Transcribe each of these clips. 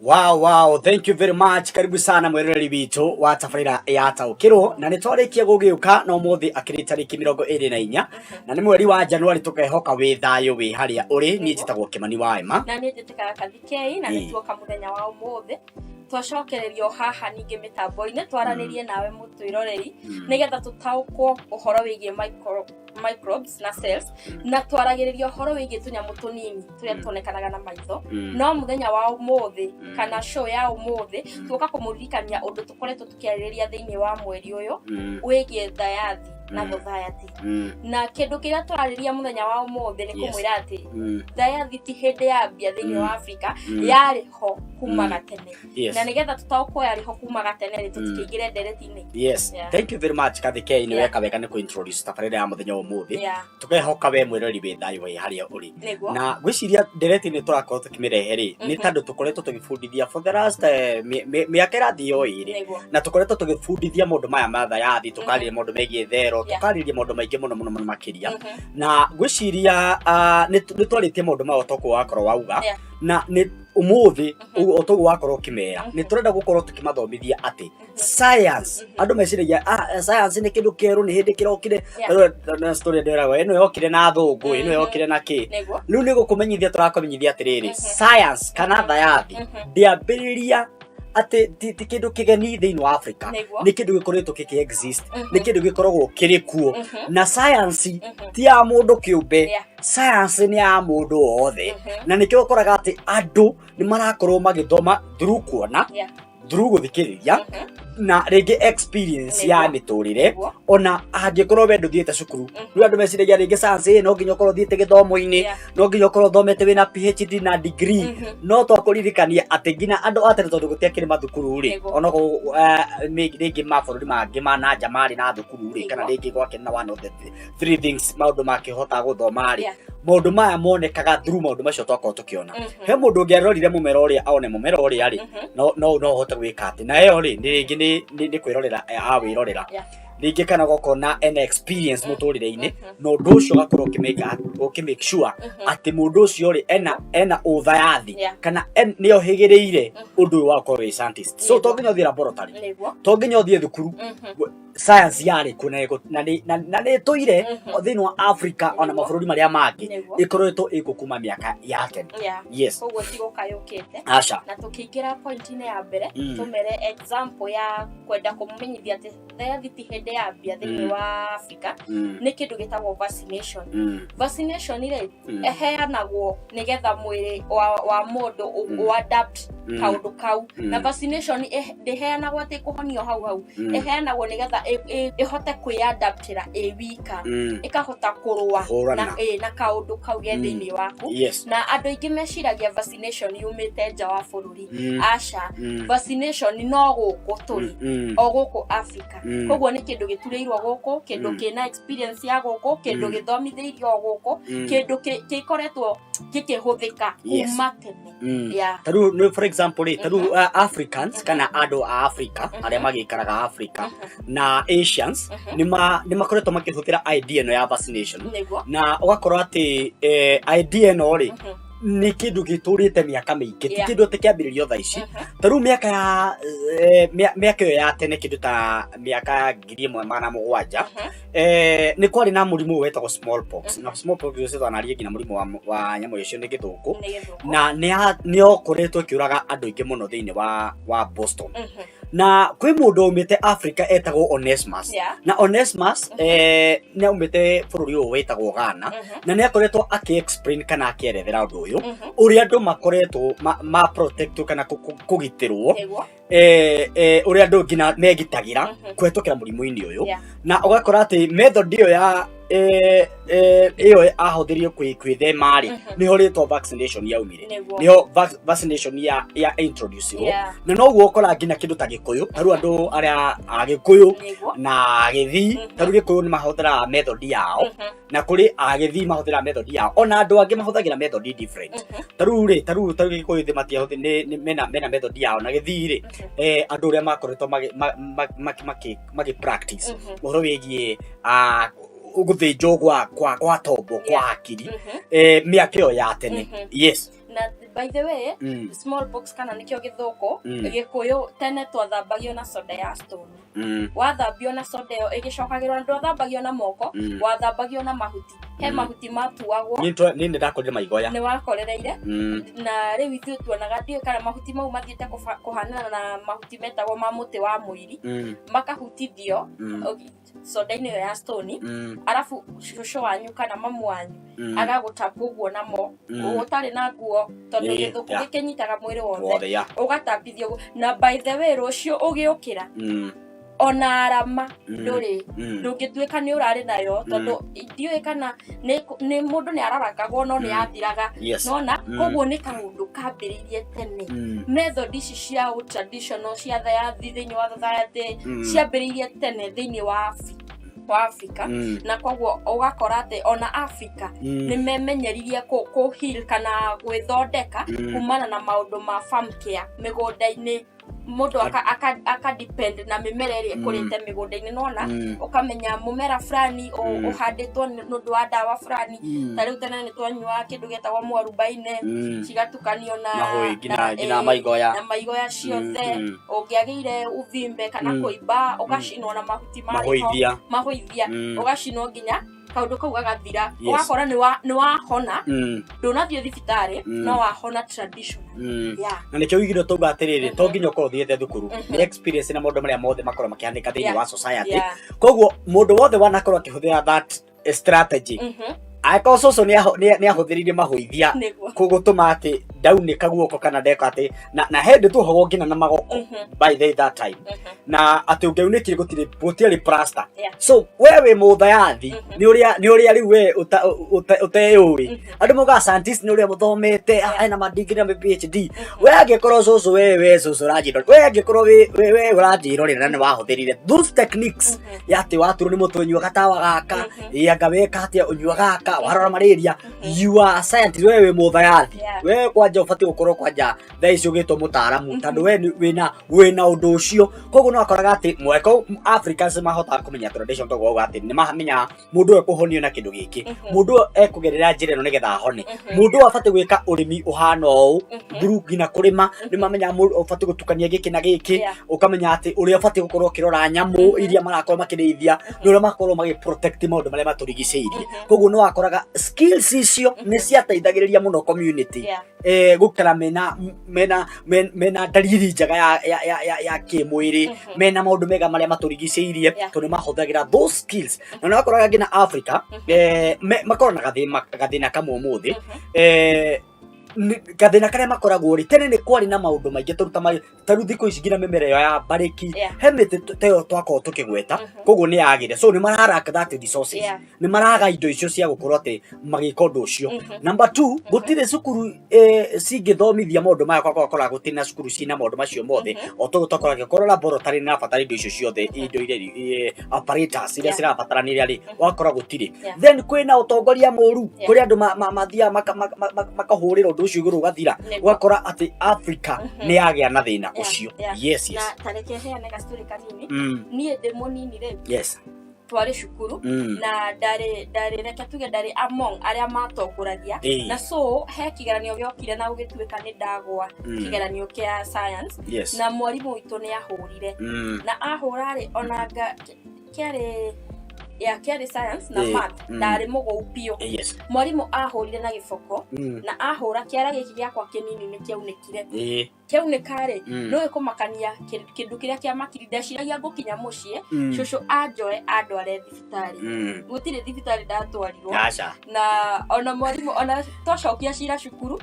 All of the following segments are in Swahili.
Wow, thank you very much. Karibu sana mwereri witu wa tabarira ya TAŨKIRWO na nitwarikia gugiuka no muthi akiri tariki 24 na ni mweri wa Januari tukehoka wi thayo wi haria uri ni njitagwo Kimani wa Emmah na ni njitikaga Kathikei na nituoka muthenya wa umuthi twacokererio haha ningi mitambo-ini twaranirie nawe mutwiroreri nigetha tutaukwo uhoro wigie microbes na cells na twaragiririo uhoro wigie tunyamu tunini turia tuonekanaga na maitho no muthenya wa umuthi kana show ya umuthi tuoka kumuririkania undu tukoretwo tukiarĩrĩria thiini wa mweri uyu wigie THAYATHI na THAYATHI na kindu kiria twarĩrĩria muthenya wa umuthi ni kumwira ati THAYATHI ti hindi yambia thiini wa Africa yari ho kuma gatene na nigetha tutaukwo yari ho kuma gatene ri tutikigire ndereti-ini. Yes, thank you very much Kathikei ni weka wega ni ku introduce tabarira ya muthenya wa umuthi tukehoka we mwirori wi thayo wi haria uri na gwiciria ndereti-ini turakorwo tukimirehe ri ni tandu tukoretwo tugifundithia for the last miaka irathi yo iri na tukoretwo tugifundithia maundu maya ma THAYATHI tukariria maundu megie thero tukariria maundu maingi muno makiria na gwiciria ni twaritie maundu mao toko wakorwo wauga na ni umuthi otogo wakorwo kimera ni turenda gukorwo tukimathomithia ati science andu meciragia science ni kindu kieru ni hindi kirokire na story nderago eno yokire na thungu eno yokire na ki riu ni gukumenyithia turakomenyithia atiriri science kana THAYATHI ndiambiriria ati ti kindu kigeni thiini wa Africa ni kindu gikoretwo exist ni kindu gikoragwo kirikuo na science ti ya mundu kiumbe science ni ya mundu othe na nikio koraga ati andu ni marakorwo magithoma through kuona through guthikiriria na rege experience ya miturire ona angikorwo we nduthiete cukuru riu andu meciragia rege science no nginya ukorwo thiete githomo-ini no nginya ukorwo thomete wina PhD na degree no twakuririkania ati nginya andu atere tondu gutiakire mathukuru ri ona rege mabururi mangi ma nanja mari na thukuru ri kana rege gwake na one of the three things maundu makihota guthoma ri maundu maya monekaga through maundu macio twakorwo tukiona he mundu ngiarorire mumera uria aone mumera uria ri no hote gwika ati na yo ri ni kwirorera awirorera ringi kana gokona an experience muturire-ini no ndu ucio gakorwo ukimake sure ati mundu ucio ri ena THAYATHI kana ni ohigiriire undu wa korwo wi scientist so to nginya thie laboratory to nginya thie thukuru science yari kuna na ni toire thiini wa Africa ona mabururi maria mangi ikoretwo igukuma miaka ya tene yes koguo tigukayukite acha na tukiingira point-ini ya mbere tumere example ya kwenda kumumenyithia ati THAYATHI ti hindi yambia thiini wa Africa ni kindu gitagwo vaccination ri eheanagwo nigetha mwiri wa mundu uadapt kaundu kau na vaccination ndiheanagwo ati kuhonio hau eheanagwo nigetha ihote kwiadaptira wika ikahota kurua na kaundu kau ge thiini waku na andu ingi meciragia vaccination yumite nja wa bururi acha vaccination no guku turi o guku Africa koguo ni kindu gitureirwo guku kindu kina experience ya guku kindu githomitheirio guku kindu kikoretwo kikihuthika kuma tene taru for example taru Africans kana andu a Africa aria magikaraga Africa na Asians ni makoretwo makihuthira idea no ya vaccination na ugakorwo ati idea no ri ni kindu giturite miaka mingi ti kindu tikiambiririo tha ici taru miaka yo ya tene kindu ta miaka 1700 ni kwari na murimu wetagwo smallpox na smallpox ucio twanarie ngina murimu wa nyamu icio ni githuku na ni okoretwo kiuraga andu ingi muno thiini wa Boston na kwi mundu umite Africa etagwo Onesimus na Onesimus ni umite bururi uyu wetagwo Ghana na ni akoretwo explain kana akierethera undu uyu uria andu makoretwo ma protect kana kugitirwo uria andu ngina megitagira kwetukira murimu-ini uyu na ugakora ati method iyo ya iyo ahothirio kwithema ri niho ritwa vaccination yaumire niho vaccination ya introduce na no guo ukora ngina kindu ta gikuyu taru andu aria agikuyu na agithi taru gikuyu ni mahothera method yao na kuri agithi mahothera method yao ona andu angi mahothagira method different taru gikuyu thi matiahothi mena method yao na githi ri andu aria makoretwo magi practice uhoro wigie uguthinjwo kwa tombo kwa hakiri miaka yo ya tene yes na by the way smallpox kana nikio githoko gikuyu tene twathambagio na soda ya stone wathambio na soda yo igicokagirwo ndwathambagio na moko wathambagio na mahuti he mahuti matuagwo ni ndakorire maigoya ni wakorereire na riu ithu tuonaga ndio kana mahuti mau mathiete kuhanana na mahuti metagwo ma muti wa muiri makahutithio soda-inĩ ya stone arafu shosho wanyu kana mamu wanyu agagutapu uguo namo utari na nguo tondu githuku gikinyitaga mwiri wothe ugatambithio na by the way rucio ugiukira ona arama ndungituika ni urari nayo tondu ndiwe kana ni mundu ni ararakagwo no ni athiraga nona koguo ni kaundu kambiririe tene method ici cia traditional cia thayathi thiini wa society ciambiririe tene thiini wa Africa na koguo ugakora ati ona Africa ni memenyeririe ku heal kana gwithondeka kumana na maundu ma farm care migunda-ini mundu aka depend na mimera iri kurite migunda-ini nona ukamenya mumera fulani uhanditwo nundu wa dawa fulani tari utana ni twanyua kindu getagwo mwarubaine cigatukanio na maigoya ciothe ungiagire uvimbe kana kuimba ugacinwo na mahuti mahoithia ugacinwo nginya kaundu kau gagathira ugakora ni wahona ndunathio thibitari no wahona traditional na nikio wigiro tuga atiriri to nginya ko thiete thukuru experience na mundu maria mothe makoro makiandika thiini wa society koguo mundu wothe wanakorwo akihuthira that strategy aiko soso ni ahuthiririe mahoithia kugutuma ati daunika guoko kana ndeka ati na hende tu hogo ngina na magoko by that time na ati ungeunekire gutiri plaster so wewe muthayathi ni uria riu we uteyuri andu muga scientist ni uria muthomete aina madigiri na PhD we angekorwo soso wewe soso rajiro we angekorwo we urajiro ni wahuthirire those techniques yati waturu ni mutunywa gatawa gaka yanga weka atia unywa gaka warora malaria you are scientist wewe muthayathi we kwanja ufati gukorwo kwanja thaicio gitwo mutaaramu tandu we wina undu ucio koguo no akoraga ati mweko Africans mahota kumenya tradition togo gati ni mahamenya mundu ekuhonio na kindu giki mundu ekugerera njira no nigetha hone mundu afati gwika urimi uhana ou through ngina kurima ni mamenya mundu ufati gutukania giki na giki ukamenya ati uri ufati gukorwo kirora nyamu iria marakorwo makirithia ni uri makorwo magi protect maundu maria maturigiceirie koguo no akoraga skills icio ni ciateithagiriria muno community gukara mena dalili njaga ya kimwiri mena maundu mega maria maturigiceirie tondu mahothagira those skills na no akoraga ngina Africa makorwo na gathina kamwe umuthi gathina karia makoragwo ri tene ni kwari na maundu maingi turuta mari taru thiko ici ngina mimera yo ya bariki hemete teyo twako tukigweta koguo ni yagire so ni mararaka that resources ni maraga indo icio cia gukorwo ati magika undu ucio number 2 gutire cukuru cingithomithia maundu maya kwakora gutina cukuru cina maundu macio mothe o tugutokora gikorwo laboratory na fatari indo icio ciothe indo ile apparatus iria cirabatarania ri wakora gutire then kwina utongoria muru kuri andu mathia makahurira undu ucio iguru ugathira wakora ati Africa ni yagia na thina ucio yes na tareke heane ga story kanini nie demonini re twari shukuru na ndari reke tuge ndari among aria matonguragia na so he kigeranio giokire na ugituika ni ndagwa kigeranio kia science na mwarimu witu ni ahurire na ahurari onanga kiari science na math ndari mugo upio mwarimu ahurire na giboko na ahura kiara giki giakwa kinini ni kiaunekire kiaunekare no ikumakania kindu kiria kia makirida ciragia gukinya mucie shosho ajoe andware thibitari gutire thibitari ndatwarirwo na ona mwarimu ona twacokia cira cukuru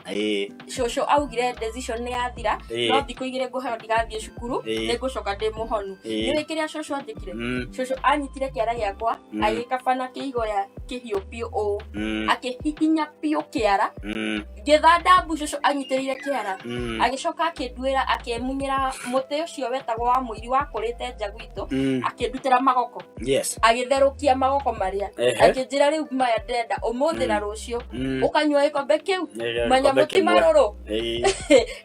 shosho augire decision ni yathira no thiko igire nguheo ndigathie cukuru ni gucoka ndi muhonu ni wikiria shosho athikire shosho anyitire kiara giakwa agikabana kiigoya kihio pio o akihihinya pio kiara githanda bushosho anyitire kiara agicoka akindwira akemunyira muti ucio wetagwo wa muiri wa kurite njagwito akindutira magoko agitherukia magoko maria akinjira riu maya ndenda umuthi na rucio ukanywa ikombe kiu manya muti maruru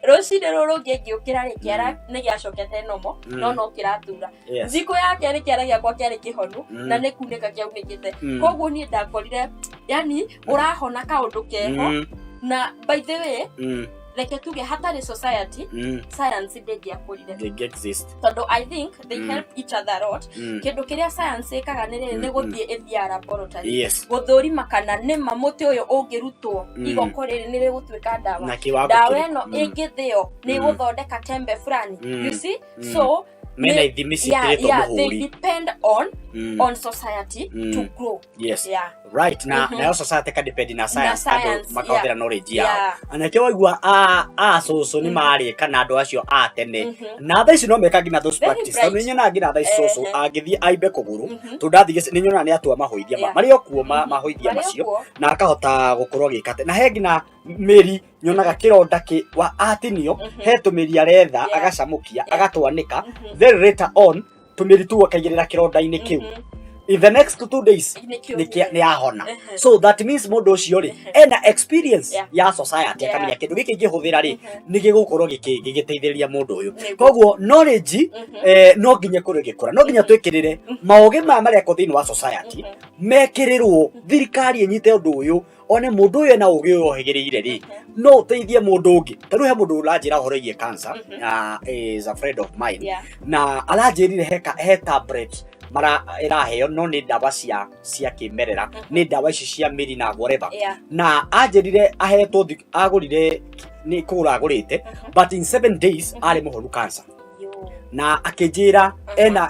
rucine ruru ngiukira ri kiara ni giacokete nomo no kiratura ziko yake ri kiara giakwa kiari kihonu na ni kuneka kiaunekite koguo ni ndakorire yani urahona kaundu keho na by the way like tuge hatari society science ndĩngĩakũrire they exist tondũ I think they help each other a lot kĩndũ kĩrĩa science ĩkaga nĩ gũthiĩ ĩthia laboratory gũthũrima kana nĩma mũtĩ ũyũ ũngĩrutwo igoko rĩrĩ nĩ rĩgũtuĩka ndawa ĩno ĩngĩthĩo nĩ gũthondeka tembe fulani you see so mena ithimi cikiretwo muhuri they depend on society to grow right na society can depend na science kando makahũthĩra knowledge yao anake waigua soso ni mari kana andu acio a tene na tha ici no meka ngina those practice tondũ nĩnyona ngina tha ici soso agĩthiĩ aimbe kũgũrũ tondũ ndathige nĩnyona nĩ atua mahoithia marĩ okuo mahoithia macio na akahota gũkorwo gĩkate na he ngina mĩri nyonaga kĩronda wa atinio he tũmĩri aretha agacamũkia agatwanika then later on tũmĩri tu akaigĩrĩra kĩronda-inĩ kĩu in the next 2 days ni ahona so that means mũndũ ũcio rĩ ena experience ya society akamenya kĩndũ gĩkĩ ingĩhũthĩra rĩ nĩ gĩgũkorwo gĩgĩteithĩrĩria mũndũ ũyũ koguo knowledge no nginya kũrĩ gĩkũra no nginya twĩkĩrĩre maũgĩ marĩa ko thĩinĩ wa society mekĩrĩrwo thirikari ĩnyite ũndũ ũyũ one mũndũ ũyũ na ũgĩ ũyũ ohĩgĩrĩire rĩ no ũteithie mũndũ ũngĩ tondũ he mũndũ ũranjĩra ũhoro wĩgiĩ cancer is a friend of mine na aranjĩrire he tablet mara iraheo no ni ndawa cia kimerera ni ndawa ici cia miri na whatever na anjirire ahetwo agurire ni kugura agurite but in 7 days ari muhoru cancer na akinjira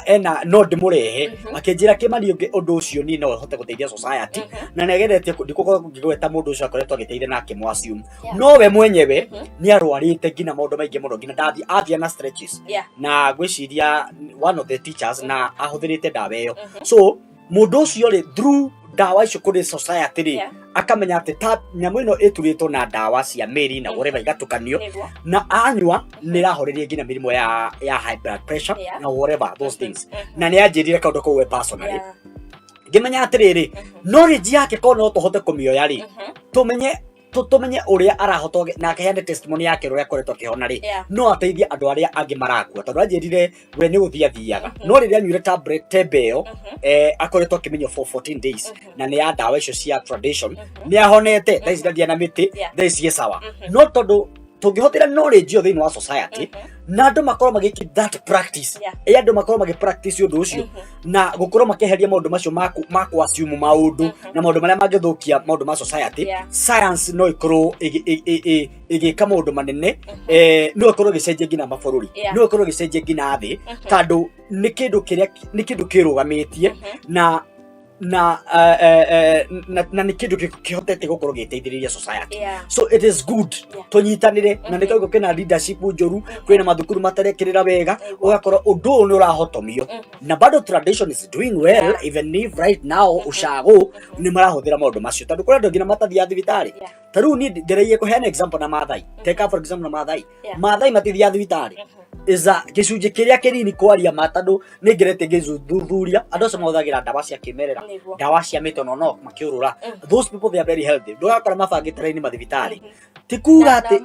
ena no ndimurehe akinjira kimani undu ucio ni no hote guteithia society na negeretie ndikuko ngigweta mundu ucio akoretwo agiteithia na kimwasium no we mwenyewe ni arwarite ngina maundu maingi muno ngina athia na stretches na gwiciria one of the teachers na ahuthirite ndawa iyo so mundu ucio ri through ndawa icio kuri society ri akamenya ati nyamũ ĩno ĩturĩtwo na ndawa cia mĩri na whatever igatukanio na anyua nĩ rahoreria ngina mĩrimũ ya high blood pressure na whatever those things na nĩ anjĩrire kaũndũ kau we personally ngĩmenya atĩrĩrĩ knowledge yake ko no tũhote kũmĩoya rĩ tumenye uria arahota na akeheane testimony yake uria akoretwo akihona ri no ateithie andu aria angi marakua tondu anjirire we ni guthiathiaga no riria nyure tablet tebeo akoretwo akimenyo for 14 days na ni ya ndawa icio cia tradition ni ahonete thaicirathia na miti thaicie sawa no tondu tungihotera knowledge yo thini wa society na andu makorwo magiki that practice andu makorwo magi practice undu ucio na gukorwo makeheria maundu macio maku assume maundu na maundu maria mangithukia maundu ma society science no ikorwo igika maundu manene no ikorwo gicenjia ngina mabururi no ikorwo gicenjia ngina thi tondu ni kindu kirugamitie na ni kindu kihotete gukorwo giteithiriria society so it is good tunyitanire na nikago kena leadership njoru kwina mathukuru matarekirira wega ugakorwo undu ni urahotomio na bado tradition is doing well even if right now ushago ni marahuthira maundu macio tondu kuri andu ngina matathia thibitari taru ni ngereie kuheana example na Maathai take for example na Maathai matithia thibitari iza gicunje kiria kinini kwaria matandu ningerete ngizuthuria andu acio mahuthagira ndawa cia kimerera ndawa cia mitono no makiurura those people they are very healthy ndugakora mabangite raini mathibitari tikuga ati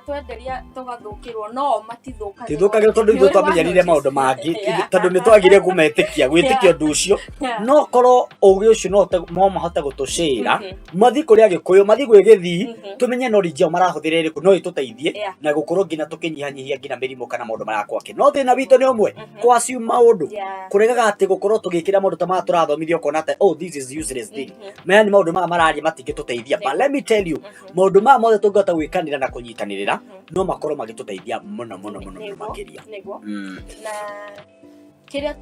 twenderia tugathukirwo no matithukagirwo tondu ithu twamenyerire maundu mangi tondu ni twagire kumetikia gwitikia undu ucio no korwo ugi ucio no mahote gutucira mathi kuri agikuyu mathi gwi githi tumenye knowledge yao marahuthira iriku no ituteithie na gukorwo ngina tukinyihanyihia ngina mirimu kana maundu marakwake no thina witũ nĩ ũmwe kwa assume maundu kuregaga ati gukorwo tugikira maundu ta ma turathomithio kona ata oh this is useless thing man maundu ma mararia matingĩtuteithia but let me tell you maundu ma mothe tungata gwikanira na kunyitanirira no makorwo magituteithia muno makiria na kiria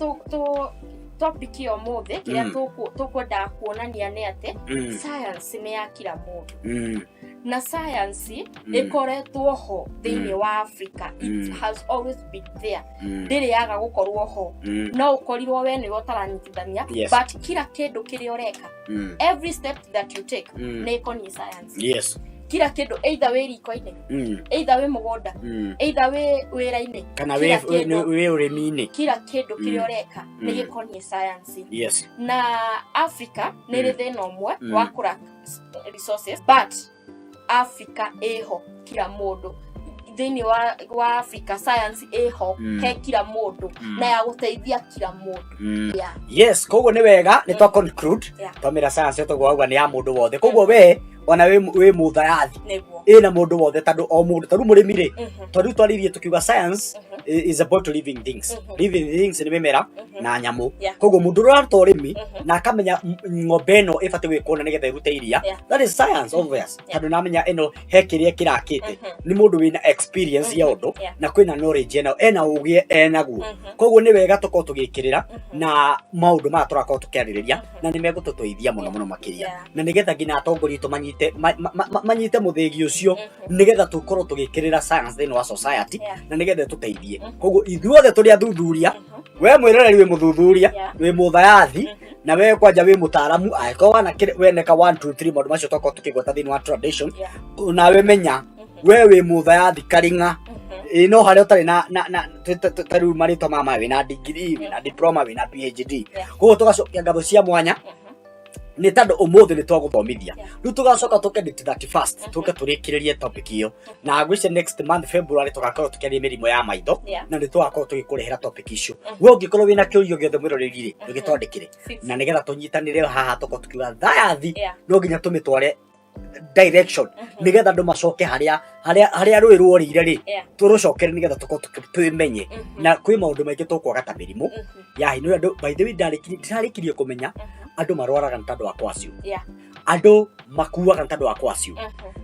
topic yo mothe kiria tukwenda kuonania ni ate science ni ya kila mundu na science ikoretwo ho thini wa Africa it has always been there ndiri yaga gukorwo ho no ukorirwo we ni utaranyitithania but kila kindu kiri ureka every step that you take ni koni science kila kindu either we riko-ini either we mugonda either we wira-ini kana we urimi-ini kila kindu kiri ureka ni gikoni science na Africa ni ri thina umwe wa kura resources but Africa eho kila mundu thini wa Africa science eho he kila mundu na ya guteithia kila mundu yes koguo ni wega ni twa conclude twamira science tugwa ni ya mundu wothe koguo we ona we muthayathi ina mundu wothe tondu o mundu tondu murimi ri tondu twaririe tukiuga science is about living things. Living things ni mimera na nyamu. Koguo mundu uraruta urimi na akamenya ng'ombe ino ibati gwikwo na nigetha irute iria, that is science obvious. Tondu namenya ino he kiria kirakite ni mundu wina experience ya undu na kwina knowledge ena ugie enaguo. Koguo ni wega tuko tugikirira na maundu ma turako tukiaririria na ni megututuithia muno makiria na nigetha ngina atongori manyite muthigi ucio nigetha tukorwo tugikirira science thini wa society na nigetha tuteithie. Koguo ithuothe turi athuthuria, we mwiroreri wi muthuthuria, wi muthayathi na we kwanja wi mutaaramu aiko wana weneka 1 2 3 maundu macio toko tukigweta thini wa tradition na we menya we wi muthayathi karinga no hare utari na taru marito mama wina degree wina diploma wina PhD. Koguo tugacokia ngatho cia mwanya ni tondu umuthi ni twaguthomithia riu tugacoka tuke date 31st tuke turikiririe topic iyo na ngwice next month February tugakorwo tukiaria mirimo ya maitho na ni twakorwo tugikurehera topic icio. We ungikorwo wina kiurio giothe mwiroreri ri ugitwandikire na nigetha tunyitanire haha tuko tukiuga thayathi no nginya tumitware direction nigetha andu macoke haria rwi rworire ri turucokere nigetha tuko twimenye na kwi maundu maingi tukwaga ta mirimu ya hino andu by the way ndarikirie kumenya andu marwaraga ntandu wa kwacio andu makuaga ntandu wa kwacio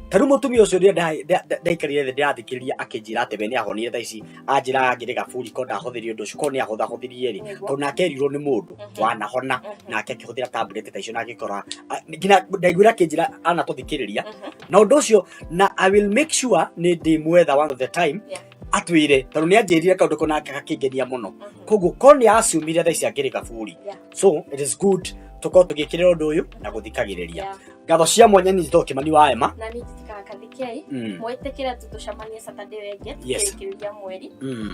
taru mutumia ucio ndaikarire thi ndirathikiriria akinjira ati we ni ahonire thaici anjira ngire gaburi ko ndahuthirie undu ucio ko ni ahuthirie ri to na kerirwo ni mundu wanahona na akihuthira tablet ta icio na agikora ngina ndaigwira akinjira ana tuthikiriria na undu ucio na I will make sure ni ndimwetha one of the time atwire tondu ni anjirire kaundu ko nake gakingenia muno. Koguo ko ni asumire thaici angire gaburi, so it is good tuko tugikirira undu uyu na guthikagiriria. Ngatho cia mwanya ni Thoko Kimani wa Emmah na ni titikakathikiai mwetekira tutucamanie Saturday wenge tukiriria mweri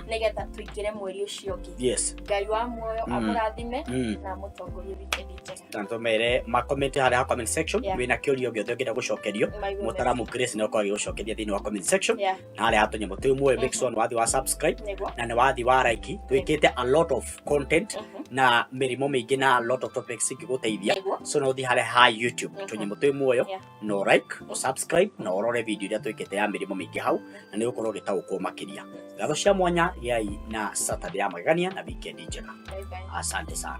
nigetha tuingire mweri ucio ungi. Ngai wa muoyo amurathime na mutongorie wikendi njega. Tanto mere ma comment haria comment section wina kiurio giothe ngira gucokerio mutaramu Grace no kwari gucokeria thini wa comment section na haria atunyamu tu muoyo make sure wathi wa subscribe na ni wathi wa like. Twikite a lot of content na mirimo mingi na a lot of topics igiguteithia, so no thi haria ha YouTube tunyamu tu muoyo no like o subscribe na orore video iria twikite ya mirimo mingi hau na ni ukorwo gitaukwo makiria. Ngatho cia mwanya yai na Saturday ya magania na weekend njega. Asante sana.